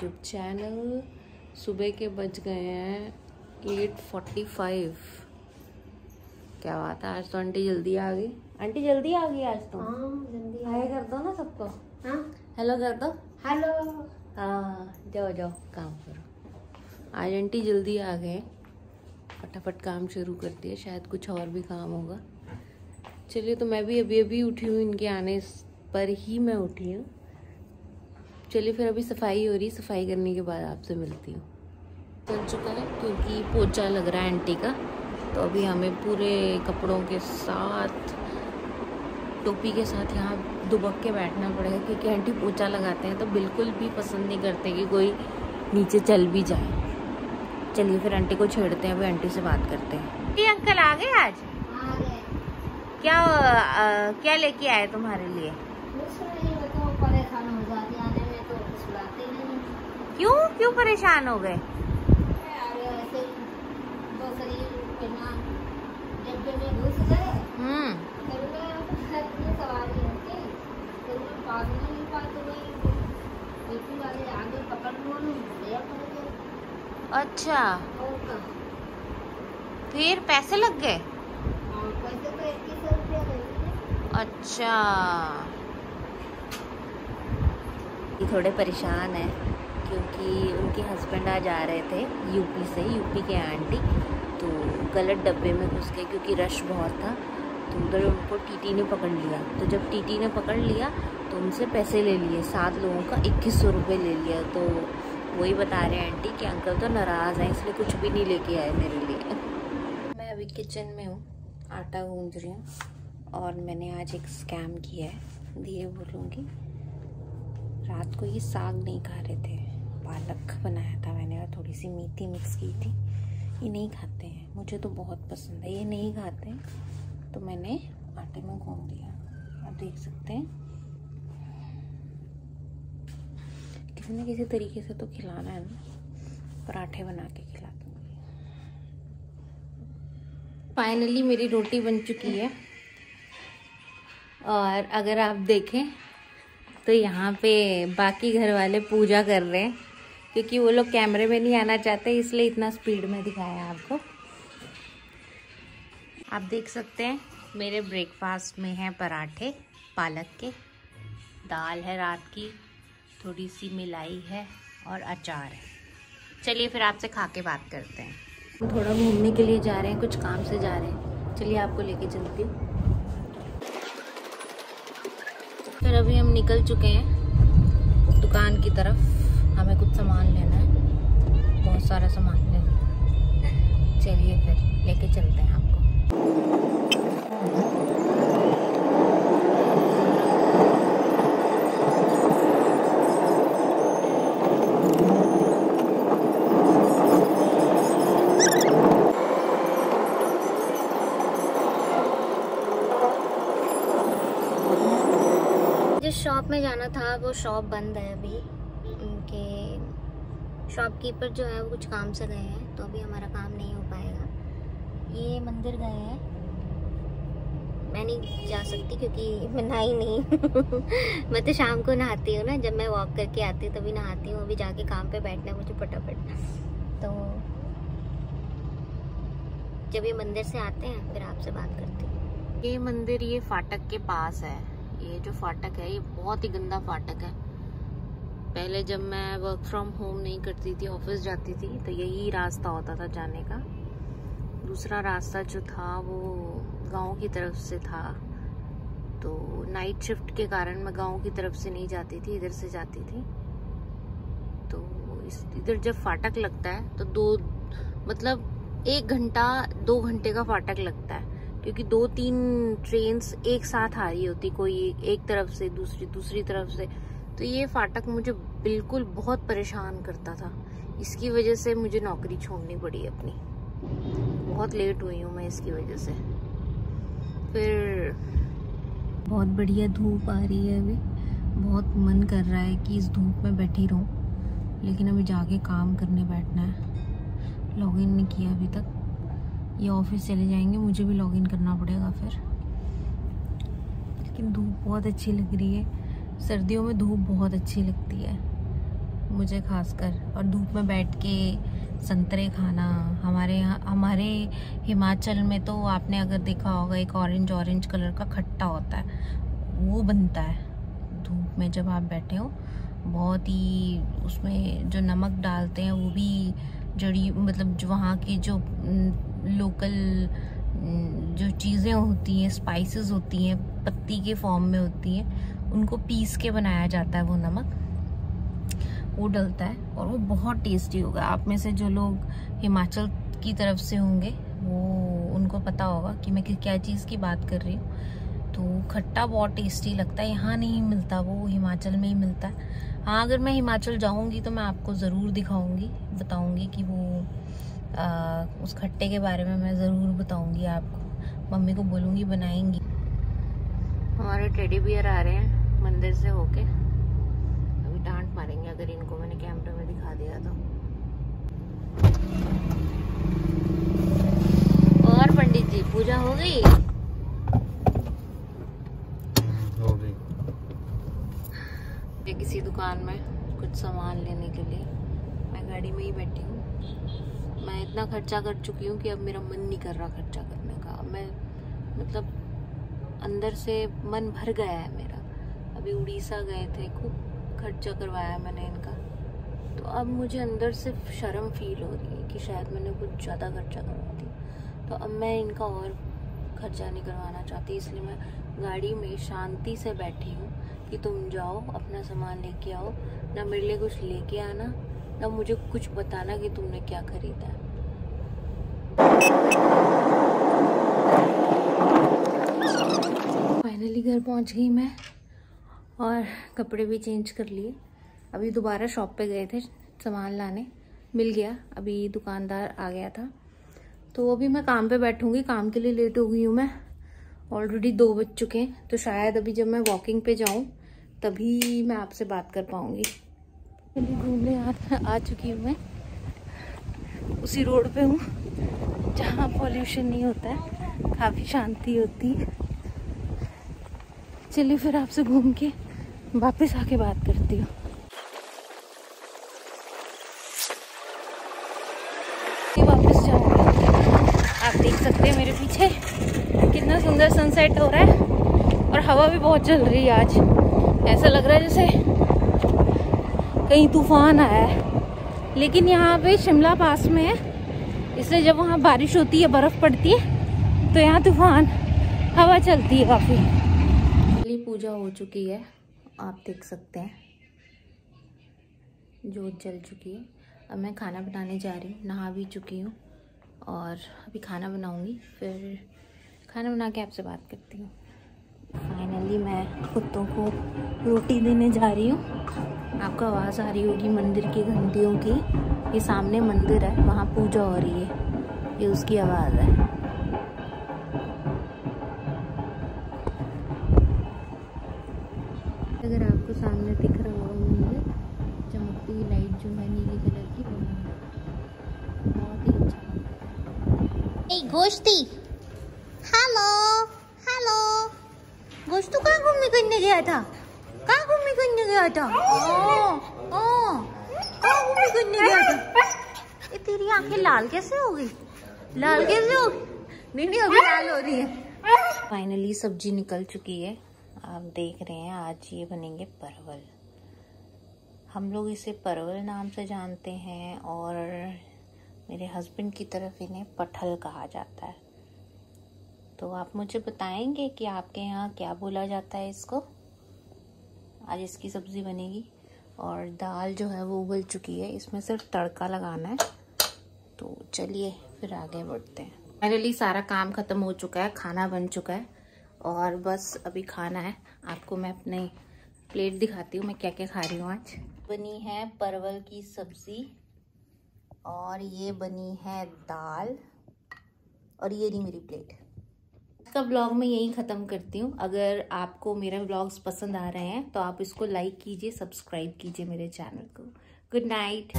YouTube channel. सुबह के बज गए हैं 8:45। क्या बात है, आज तो आंटी जल्दी आ गई। आंटी जल्दी आ गई आज तो। हाँ जल्दी। हाय कर दो ना सबको। हाँ हेलो कर दो। हेलो। हाँ जाओ जाओ काम करो। आज आंटी जल्दी आ गए, फटाफट काम शुरू कर दिए। शायद कुछ और भी काम होगा। चलिए, तो मैं भी अभी अभी उठी हूँ, इनके आने पर ही मैं उठी हूँ। चलिए फिर अभी सफाई हो रही, सफाई करने के बाद आपसे मिलती हूँ। चल चुका है क्योंकि पोछा लग रहा है आंटी का, तो अभी हमें पूरे कपड़ों के साथ, टोपी के साथ यहाँ दुबक के बैठना पड़ेगा, क्योंकि आंटी पोछा लगाते हैं तो बिल्कुल भी पसंद नहीं करते कि कोई नीचे चल भी जाए। चलिए फिर आंटी को छेड़ते हैं, अभी आंटी से बात करते हैं। ये अंकल आ गए आज? आ गए। क्या लेके आए तुम्हारे लिए? परेशान हो जाती आने में, तो सुलाते नहीं। क्यों परेशान हो गए? अरे ऐसे तो शरीर पे ना डब्बे में घुस गए। फिर मैं सवारी होती, फिर मैं पास में नहीं पाती हुई, बेटी वाले आगे पकड़ लो ले पड़ गए। अच्छा, और क्या? फिर पैसे लग गए? पैसे तो 2100 रुपया लगे। अच्छा, थोड़े परेशान है क्योंकि उनके हस्बैंड आज आ रहे थे यूपी से, यूपी के आंटी, तो गलत डब्बे में घुस गए क्योंकि रश बहुत था। तो उधर उनको टीटी ने पकड़ लिया। तो जब टीटी ने पकड़ लिया तो उनसे पैसे ले लिए, 7 लोगों का 2100 रुपये ले लिया। तो वही बता रहे हैं आंटी कि अंकल तो नाराज़ हैं, इसलिए कुछ भी नहीं लेके आए मेरे लिए। मैं अभी किचन में हूँ, आटा गूंज रही हूँ, और मैंने आज एक स्कैम किया है, धीरे बोलूँगी। रात को ये साग नहीं खा रहे थे, पालक बनाया था मैंने और थोड़ी सी मेथी मिक्स की थी। ये नहीं खाते हैं, मुझे तो बहुत पसंद है, ये नहीं खाते हैं, तो मैंने आटे में घूम दिया। आप देख सकते हैं, किसी न किसी तरीके से तो खिलाना है ना, पराठे बना के खिला दूँगी। फाइनली मेरी रोटी बन चुकी है, और अगर आप देखें तो यहाँ पे बाकी घर वाले पूजा कर रहे हैं, क्योंकि वो लोग कैमरे में नहीं आना चाहते, इसलिए इतना स्पीड में दिखाया आपको। आप देख सकते हैं मेरे ब्रेकफास्ट में है पराठे पालक के, दाल है रात की, थोड़ी सी मिलाई है और अचार है। चलिए फिर आपसे खा के बात करते हैं। हम थोड़ा घूमने के लिए जा रहे हैं, कुछ काम से जा रहे हैं। चलिए आपको लेके चलती हूँ। फिर अभी हम निकल चुके हैं दुकान की तरफ, हमें कुछ सामान लेना है, बहुत सारा सामान लेना है। चलिए फिर लेके चलते हैं आपको। जिस शॉप में जाना था वो शॉप बंद है अभी। उनके शॉपकीपर जो है वो कुछ काम से गए हैं, तो अभी हमारा काम नहीं हो पाएगा। ये मंदिर गए हैं, मैं नहीं जा सकती क्योंकि मैं नहाई नहीं। मैं तो शाम को नहाती हूँ ना, जब मैं वॉक करके आती हूँ तभी नहाती हूँ। अभी जाके काम पे बैठना है मुझे फटाफट। तो जब ये मंदिर से आते हैं फिर आपसे बात करती हूँ। ये मंदिर ये फाटक के पास है। ये जो फाटक है ये बहुत ही गंदा फाटक है। पहले जब मैं वर्क फ्रॉम होम नहीं करती थी, ऑफिस जाती थी, तो यही रास्ता होता था जाने का। दूसरा रास्ता जो था वो गांव की तरफ से था, तो नाइट शिफ्ट के कारण मैं गांव की तरफ से नहीं जाती थी, इधर से जाती थी। तो इधर जब फाटक लगता है तो 1 घंटा 2 घंटे का फाटक लगता है, क्योंकि 2-3 ट्रेन्स एक साथ आ रही होती, कोई एक तरफ से दूसरी तरफ से। तो ये फाटक मुझे बिल्कुल बहुत परेशान करता था। इसकी वजह से मुझे नौकरी छोड़नी पड़ी अपनी। बहुत लेट हुई हूँ मैं इसकी वजह से। फिर बहुत बढ़िया धूप आ रही है अभी, बहुत मन कर रहा है कि इस धूप में बैठी रहूँ, लेकिन अभी जाके काम करने बैठना है। लॉगिन नहीं किया अभी तक, ये ऑफिस चले जाएंगे, मुझे भी लॉगिन करना पड़ेगा फिर। लेकिन धूप बहुत अच्छी लग रही है, सर्दियों में धूप बहुत अच्छी लगती है। मुझे खासकर, और धूप में बैठ के संतरे खाना। हमारे हिमाचल में तो आपने अगर देखा होगा एक ऑरेंज कलर का खट्टा होता है, वो बनता है धूप में जब आप बैठे हो। बहुत ही उसमें जो नमक डालते हैं वो भी मतलब जो वहाँ की जो लोकल जो चीज़ें होती हैं, स्पाइसेस होती हैं, पत्ती के फॉर्म में होती हैं, उनको पीस के बनाया जाता है। वो नमक वो डलता है और वो बहुत टेस्टी होगा। आप में से जो लोग हिमाचल की तरफ से होंगे वो उनको पता होगा कि मैं क्या चीज़ की बात कर रही हूँ। तो खट्टा बहुत टेस्टी लगता है। यहाँ नहीं मिलता, वो हिमाचल में ही मिलता है। हाँ, अगर मैं हिमाचल जाऊँगी तो मैं आपको ज़रूर दिखाऊँगी, बताऊँगी कि वो उस खट्टे के बारे में मैं ज़रूर बताऊँगी आपको। मम्मी को बोलूँगी बनाएंगी। हमारे टेडी बियर आ रहे हैं मंदिर से होके। अभी डांट मारेंगे अगर इनको मैंने कैमरे में दिखा दिया तो। और पंडित जी, पूजा हो गई? हो गई। किसी दुकान में कुछ सामान लेने के लिए मैं गाड़ी में ही बैठी हूँ। मैं इतना खर्चा कर चुकी हूँ कि अब मेरा मन नहीं कर रहा खर्चा करने का। मैं मतलब अंदर से मन भर गया है मेरा। अभी उड़ीसा गए थे, खूब खर्चा करवाया मैंने इनका, तो अब मुझे अंदर से शर्म फील हो रही है कि शायद मैंने कुछ ज़्यादा खर्चा करवा दिया। तो अब मैं इनका और खर्चा नहीं करवाना चाहती, इसलिए मैं गाड़ी में शांति से बैठी हूँ कि तुम जाओ अपना सामान लेके आओ। ना मेरे लिए कुछ लेके आना, ना मुझे कुछ बताना कि तुमने क्या खरीदा है। फाइनली घर पहुंच गई मैं और कपड़े भी चेंज कर लिए। अभी दोबारा शॉप पे गए थे सामान लाने, मिल गया। अभी दुकानदार आ गया था, तो अभी मैं काम पे बैठूंगी। काम के लिए लेट हो गई हूँ मैं, ऑलरेडी 2 बज चुके हैं। तो शायद अभी जब मैं वॉकिंग पे जाऊँ तभी मैं आपसे बात कर पाऊंगी। अभी घूमने आ चुकी हूँ मैं, उसी रोड पे हूँ जहाँ पॉल्यूशन नहीं होता है, काफ़ी शांति होती है। चलिए फिर आपसे घूम के वापस आके बात करती हूँ। वापस जाऊँगी। आप देख सकते हैं मेरे पीछे कितना सुंदर सनसेट हो रहा है और हवा भी बहुत चल रही है आज। ऐसा लग रहा है जैसे कहीं तूफान आया है। लेकिन यहाँ पे शिमला पास में है, इसलिए जब वहाँ बारिश होती है, बर्फ पड़ती है, तो यहाँ तूफान हवा चलती है काफ़ी। पूजा हो चुकी है, आप देख सकते हैं जोत जल चुकी है। अब मैं खाना बनाने जा रही हूँ, नहा भी चुकी हूँ और अभी खाना बनाऊँगी। फिर खाना बना के आपसे बात करती हूँ। फाइनली मैं कुत्तों को रोटी देने जा रही हूँ। आपको आवाज़ आ रही होगी मंदिर की घंटियों की। ये सामने मंदिर है, वहाँ पूजा हो रही है, ये उसकी आवाज़ है। अगर आपको सामने दिख रहा होगा मंदिर, चमकती हुई लाइट जो है नीले कलर की, बहुत ही अच्छा। ए गोश्ती, हेलो हेलो। गोश्तू कहाँ घूमने करने गया था? कहाँ घूमने करने गया था? कहाँ घूमने करने गया था? ये तेरी आंखें लाल कैसे हो गई? लाल कैसे हो गई? नहीं अभी लाल हो रही है। फाइनली सब्जी निकल चुकी है, आप देख रहे हैं। आज ये बनेंगे परवल। हम लोग इसे परवल नाम से जानते हैं और मेरे हस्बैंड की तरफ इन्हें पठल कहा जाता है। तो आप मुझे बताएंगे कि आपके यहाँ क्या बोला जाता है इसको। आज इसकी सब्जी बनेगी और दाल जो है वो उबल चुकी है, इसमें सिर्फ तड़का लगाना है। तो चलिए फिर आगे बढ़ते हैं। फाइनली सारा काम खत्म हो चुका है, खाना बन चुका है और बस अभी खाना है। आपको मैं अपने प्लेट दिखाती हूँ मैं क्या क्या खा रही हूँ। आज बनी है परवल की सब्जी और ये बनी है दाल और ये रही मेरी प्लेट। का ब्लॉग मैं यहीं ख़त्म करती हूँ। अगर आपको मेरे ब्लॉग्स पसंद आ रहे हैं तो आप इसको लाइक कीजिए, सब्सक्राइब कीजिए मेरे चैनल को। Good night.